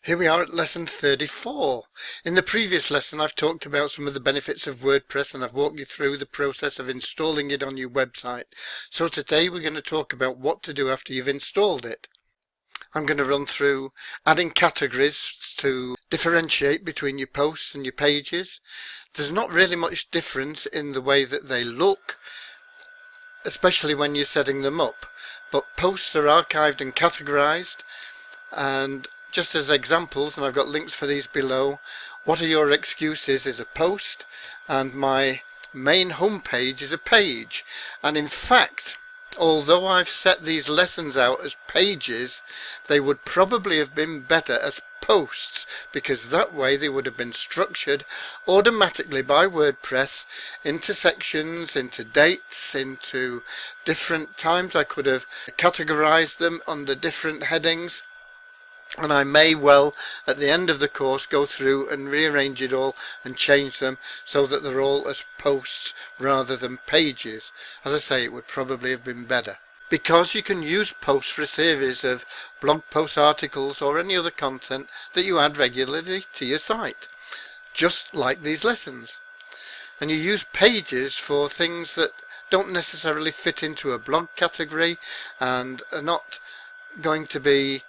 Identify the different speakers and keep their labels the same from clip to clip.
Speaker 1: Here we are at lesson 34. In the previous lesson I've talked about some of the benefits of WordPress and I've walked you through the process of installing it on your website. So today we're going to talk about what to do after you've installed it. I'm going to run through adding categories to differentiate between your posts and your pages. There's not really much difference in the way that they look, especially when you're setting them up, but posts are archived and categorized. And just as examples, and I've got links for these below, what are your excuses is a post and my main home page is a page. And in fact, although I've set these lessons out as pages, they would probably have been better as posts, because that way they would have been structured automatically by WordPress into sections, into dates, into different times. I could have categorized them under different headings. And I may well, at the end of the course, go through and rearrange it all and change them so that they're all as posts rather than pages. As I say, it would probably have been better. Because you can use posts for a series of blog post articles or any other content that you add regularly to your site, just like these lessons. And you use pages for things that don't necessarily fit into a blog category and are not going to be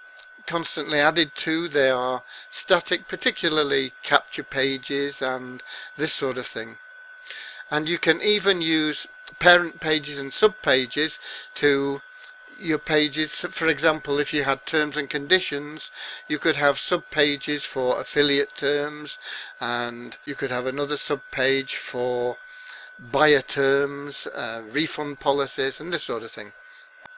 Speaker 1: constantly added to. They are static, particularly capture pages and this sort of thing. And you can even use parent pages and sub pages to your pages. For example, if you had terms and conditions, you could have sub pages for affiliate terms, and you could have another sub page for buyer terms, refund policies and this sort of thing.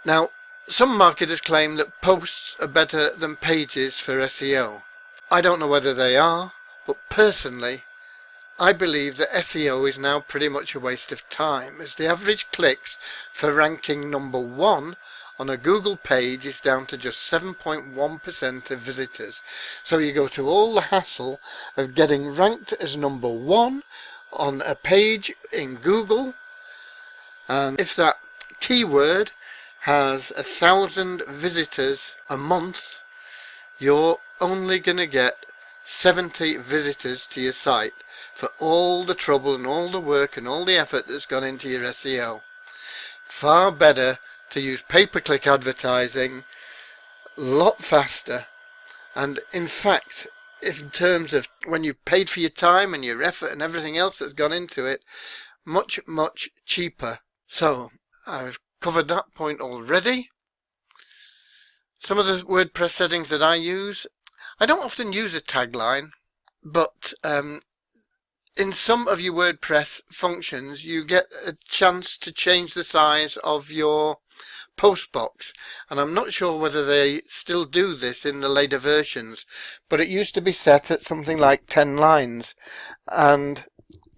Speaker 1: Now, some marketers claim that posts are better than pages for SEO. I don't know whether they are, but personally, I believe that SEO is now pretty much a waste of time, as the average clicks for ranking number 1 on a Google page is down to just 7.1% of visitors. So you go to all the hassle of getting ranked as number 1 on a page in Google, and if that keyword has 1,000 visitors a month, you're only going to get 70 visitors to your site for all the trouble and all the work and all the effort that's gone into your SEO. Far better to use pay-per-click advertising, a lot faster, and in fact, in terms of when you paid for your time and your effort and everything else that's gone into it, much cheaper. So I've covered that point already. Some of the WordPress settings that I use, I don't often use a tagline, but in some of your WordPress functions you get a chance to change the size of your post box, and I'm not sure whether they still do this in the later versions, but it used to be set at something like 10 lines, and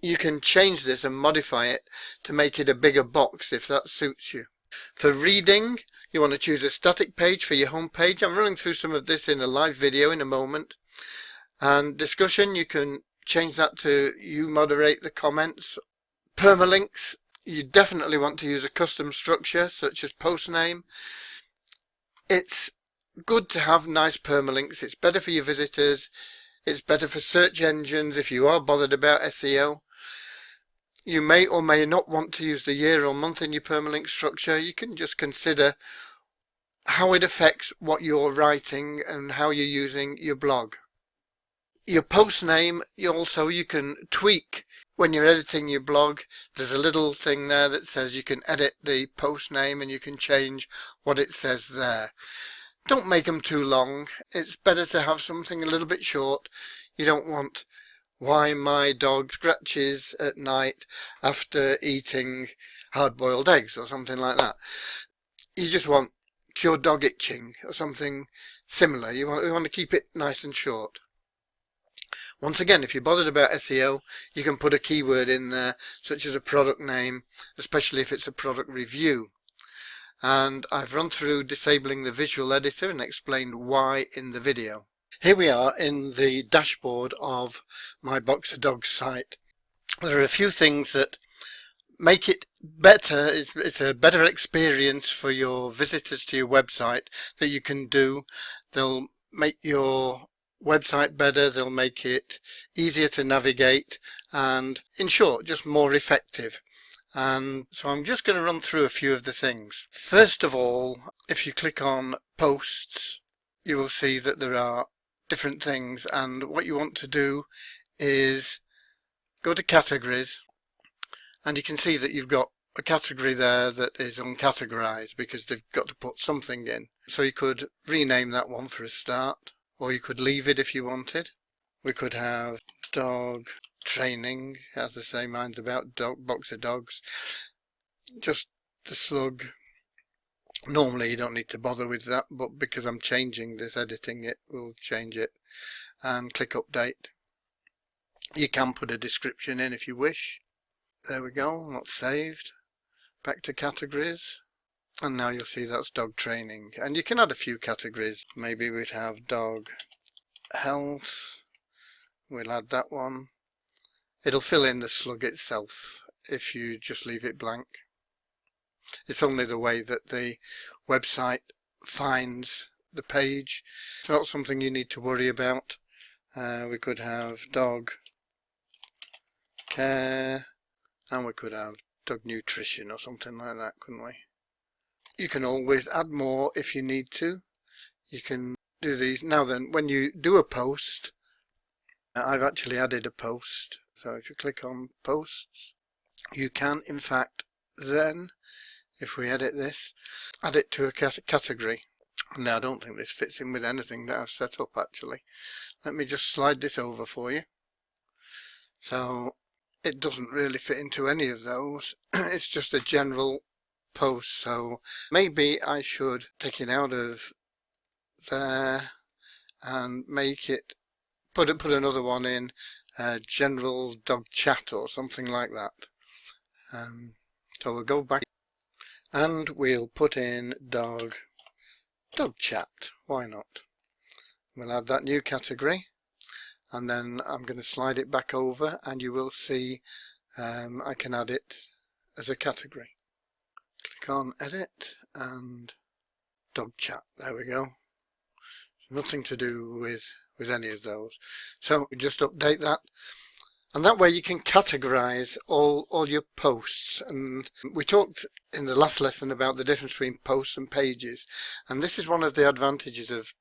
Speaker 1: you can change this and modify it to make it a bigger box if that suits you. For reading, you want to choose a static page for your home page. I'm running through some of this in a live video in a moment. And discussion, you can change that to you moderate the comments. Permalinks, you definitely want to use a custom structure such as post name. It's good to have nice permalinks. It's better for your visitors. It's better for search engines if you are bothered about SEO. You may or may not want to use the year or month in your permalink structure. You can just consider how it affects what you're writing and how you're using your blog. Your post name, you can tweak when you're editing your blog. There's a little thing there that says you can edit the post name and you can change what it says there. Don't make them too long. It's better to have something a little bit short. You don't want why my dog scratches at night after eating hard-boiled eggs or something like that. You just want cure dog itching or something similar. You want to keep it nice and short. Once again, if you're bothered about SEO, you can put a keyword in there, such as a product name, especially if it's a product review. And I've run through disabling the visual editor and explained why in the video. Here we are in the dashboard of my Boxer Dogs site. There are a few things that make it better. It's a better experience for your visitors to your website that you can do. They'll make your website better, they'll make it easier to navigate, and in short, just more effective. And so I'm just going to run through a few of the things. First of all, if you click on posts, you will see that there are different things, and what you want to do is go to categories, and you can see that you've got a category there that is uncategorized because they've got to put something in. So you could rename that one for a start, or you could leave it if you wanted. We could have dog training, as I say, mine's about dog, box of dogs. Just the slug. Normally you don't need to bother with that, but because I'm changing this, editing it, we'll change it. And click update. You can put a description in if you wish. There we go, that's saved. Back to categories, and now you'll see that's dog training. And you can add a few categories. Maybe we'd have dog health. We'll add that one. It'll fill in the slug itself if you just leave it blank. It's only the way that the website finds the page. It's not something you need to worry about. We could have dog care, and we could have dog nutrition or something like that, couldn't we? You can always add more if you need to. You can do these. Now then, when you do a post, I've actually added a post. So if you click on posts, you can in fact then, if we edit this, add it to a category. Now I don't think this fits in with anything that I've set up actually. Let me just slide this over for you. So it doesn't really fit into any of those. It's just a general post, so maybe I should take it out of there and make it, put another one in, general dog chat or something like that. So we'll go back and we'll put in dog chat. Why not? We'll add that new category. And then I'm going to slide it back over, and you will see I can add it as a category. Click on edit and dog chat. There we go. Nothing to do with any of those. So we just update that, and that way you can categorize all your posts. And we talked in the last lesson about the difference between posts and pages, and this is one of the advantages of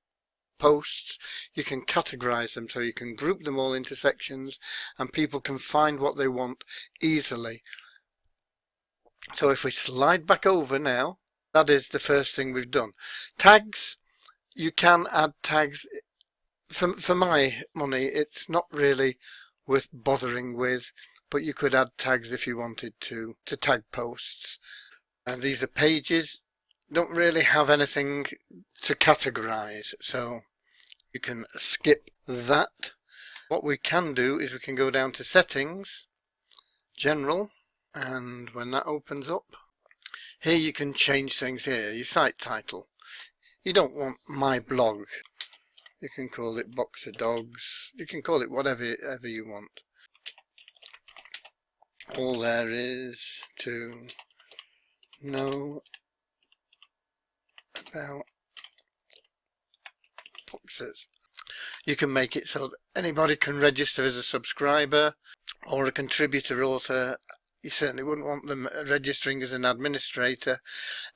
Speaker 1: posts. You can categorize them, so you can group them all into sections and people can find what they want easily. So if we slide back over now, that is the first thing we've done. Tags, you can add tags. For my money, it's not really worth bothering with, but you could add tags if you wanted to tag posts. And these are pages, don't really have anything to categorize, so you can skip that. What we can do is we can go down to settings, general, and when that opens up, here you can change things here. Your site title, you don't want my blog, you can call it box of dogs, you can call it whatever you want. All there is to know about boxes. You can make it so that anybody can register as a subscriber or a contributor author. You certainly wouldn't want them registering as an administrator.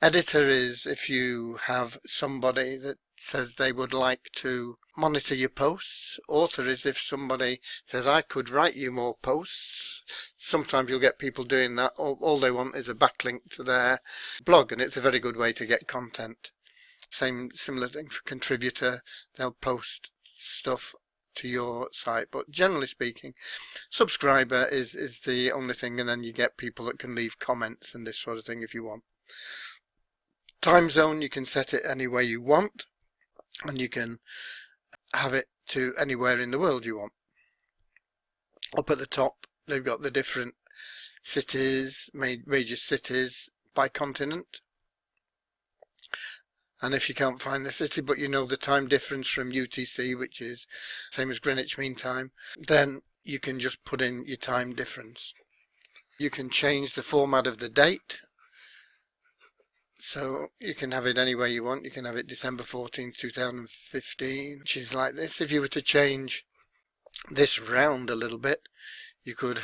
Speaker 1: Editor is if you have somebody that says they would like to monitor your posts. Author is if somebody says I could write you more posts. Sometimes you'll get people doing that. All they want is a backlink to their blog, and it's a very good way to get content. Similar thing for contributor, they'll post stuff to your site, but generally speaking, subscriber is the only thing, and then you get people that can leave comments and this sort of thing if you want. Time zone, you can set it any way you want, and you can have it to anywhere in the world you want. Up at the top, they've got the different cities, major cities by continent. And if you can't find the city, but you know the time difference from UTC, which is same as Greenwich Mean Time, then you can just put in your time difference. You can change the format of the date. So you can have it any way you want. You can have it December 14th, 2015, which is like this. If you were to change this round a little bit, you could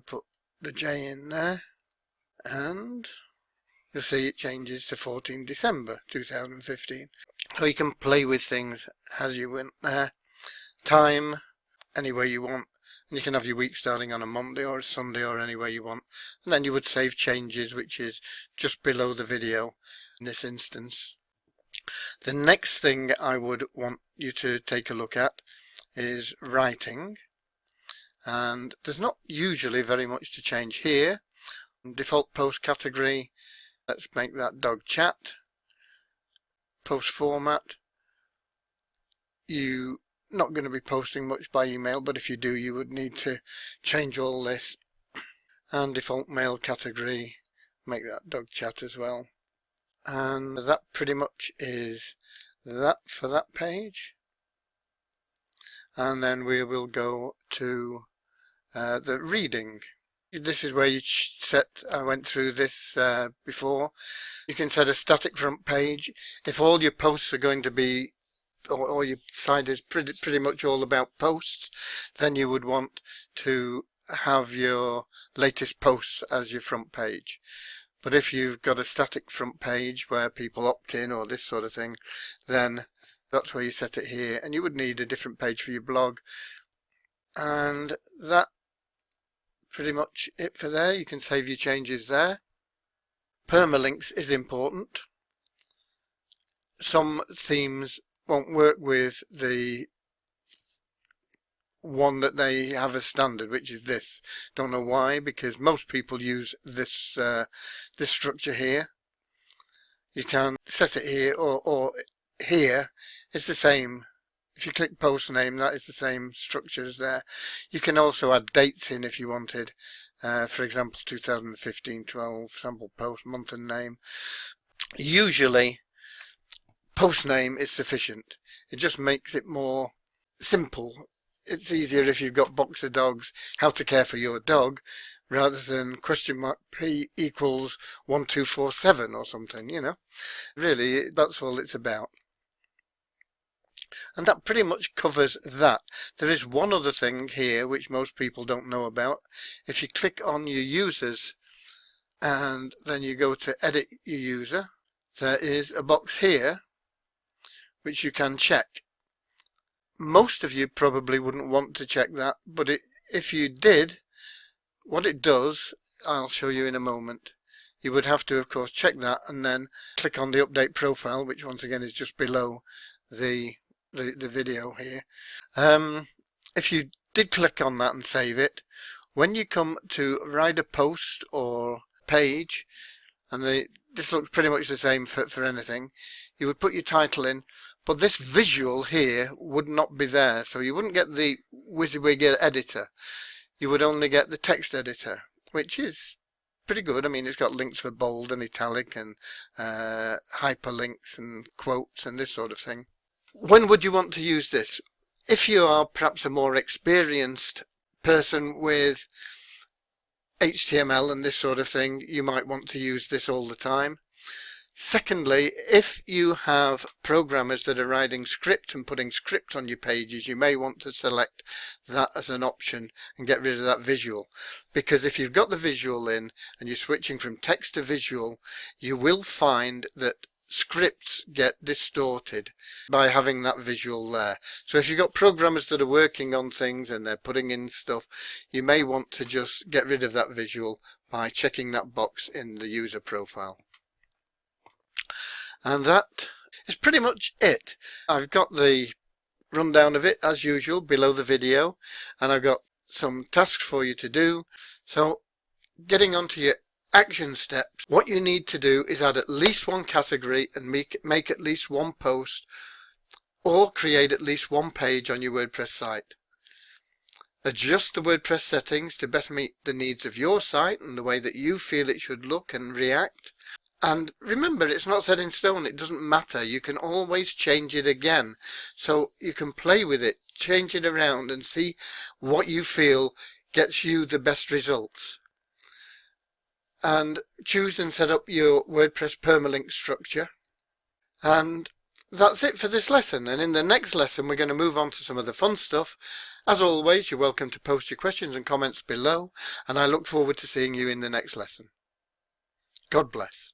Speaker 1: put the J in there, and you'll see it changes to 14 December 2015. So you can play with things as you went there. Time, any way you want. And you can have your week starting on a Monday or a Sunday or any way you want. And then you would save changes, which is just below the video in this instance. The next thing I would want you to take a look at is writing. And there's not usually very much to change here. Default post category, let's make that dog chat. Post format, you're not going to be posting much by email, but if you do, you would need to change all this. And default mail category, make that dog chat as well. And that pretty much is that for that page. And then we will go to the reading. This is where you set, I went through this before. You can set a static front page. If all your posts are going to be, or your site is pretty much all about posts, then you would want to have your latest posts as your front page. But if you've got a static front page where people opt in or this sort of thing, then that's where you set it here. And you would need a different page for your blog. And that pretty much it for there. You can save your changes there. Permalinks is important. Some themes won't work with the one that they have as standard, which is this. Don't know why, because most people use this this structure here. You can set it here or here. It's the same. If you click post name, that is the same structure as there. You can also add dates in if you wanted. For example, 2015-12, sample post, month and name. Usually, post name is sufficient. It just makes it more simple. It's easier if you've got boxer dogs, how to care for your dog, rather than P equals 1247 or something, you know. Really, that's all it's about. And that pretty much covers that. There is one other thing here which most people don't know about. If you click on your users and then you go to edit your user, there is a box here which you can check. Most of you probably wouldn't want to check that, but if you did, what it does, I'll show you in a moment. You would have to, of course, check that and then click on the update profile, which once again is just below the video here. If you did click on that and save it, when you come to write a post or page, and this looks pretty much the same for anything, you would put your title in, but this visual here would not be there, so you wouldn't get the WYSIWYG editor. You would only get the text editor, which is pretty good. I mean, it's got links for bold and italic and hyperlinks and quotes and this sort of thing. When would you want to use this? If you are perhaps a more experienced person with HTML and this sort of thing, you might want to use this all the time. Secondly, if you have programmers that are writing script and putting script on your pages, you may want to select that as an option and get rid of that visual. Because if you've got the visual in and you're switching from text to visual, you will find that scripts get distorted by having that visual there. So if you've got programmers that are working on things and they're putting in stuff, you may want to just get rid of that visual by checking that box in the user profile. And that is pretty much it. I've got the rundown of it as usual below the video, and I've got some tasks for you to do. So getting on to your action steps, what you need to do is add at least one category and make at least one post, or create at least one page on your WordPress site. Adjust the WordPress settings to better meet the needs of your site and the way that you feel it should look and react. And remember, it's not set in stone. It doesn't matter. You can always change it again. So you can play with it, change it around and see what you feel gets you the best results. and choose and set up your WordPress permalink structure. And that's it for this lesson, and in the next lesson we're going to move on to some of the fun stuff. As always, you're welcome to post your questions and comments below, and I look forward to seeing you in the next lesson. God bless.